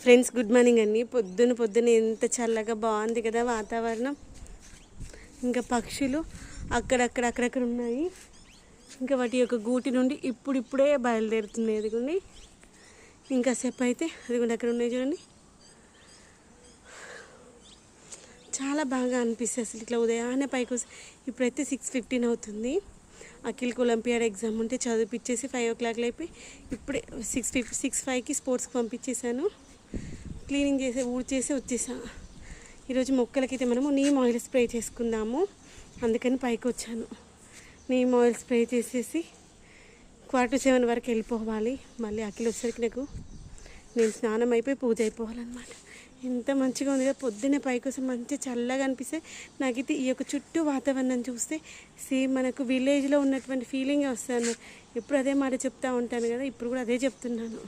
Friends good morning అండి. పొద్దున ఎంత చల్లగా బాగుంది కదా వాతావరణం. ఇంకా పక్షులు అక్కడక్కడ ఉన్నాయి. ఇంకా వాటి యొక్క గూటి నుండి ఇప్పుడే బయలుదేరుతుంది. ఎదుగుండి ఇంకా సేపు అయితే అదిగుండి అక్కడ ఉన్నాయి చూడండి. చాలా బాగా అనిపిస్తుంది అసలు ఇట్లా ఉదయాన్నే పైకి వస్తే. ఇప్పుడైతే 6:15 అవుతుంది. అఖిల్కి ఒలింపియాడ్ ఎగ్జామ్ ఉంటే చదివిపించేసి 5 o'clock అయిపోయి ఇప్పుడే 6:05కి స్పోర్ట్స్కి పంపించేశాను. క్లీనింగ్ చేసి ఊడ్చేసి వచ్చేసా. ఈరోజు మొక్కలకైతే మనము నీమ్ ఆయిల్ స్ప్రే చేసుకుందాము, అందుకని పైకి వచ్చాను. నీమ్ ఆయిల్ స్ప్రే చేసేసి 6:45 వరకు వెళ్ళిపోవాలి. మళ్ళీ అఖిల్ వచ్చేసరికి నేను స్నానం అయిపోయి పూజ అయిపోవాలన్నమాట. ఎంత మంచిగా ఉంది కదా పొద్దున్నే పైకి వస్తే మంచిగా చల్లగా అనిపిస్తే. నాకైతే ఈ యొక్క చుట్టూ వాతావరణం చూస్తే సేమ్ మనకు విలేజ్లో ఉన్నటువంటి ఫీలింగ్ వస్తుంది. ఎప్పుడు అదే మాట చెప్తూ ఉంటాను కదా, ఇప్పుడు కూడా అదే చెప్తున్నాను.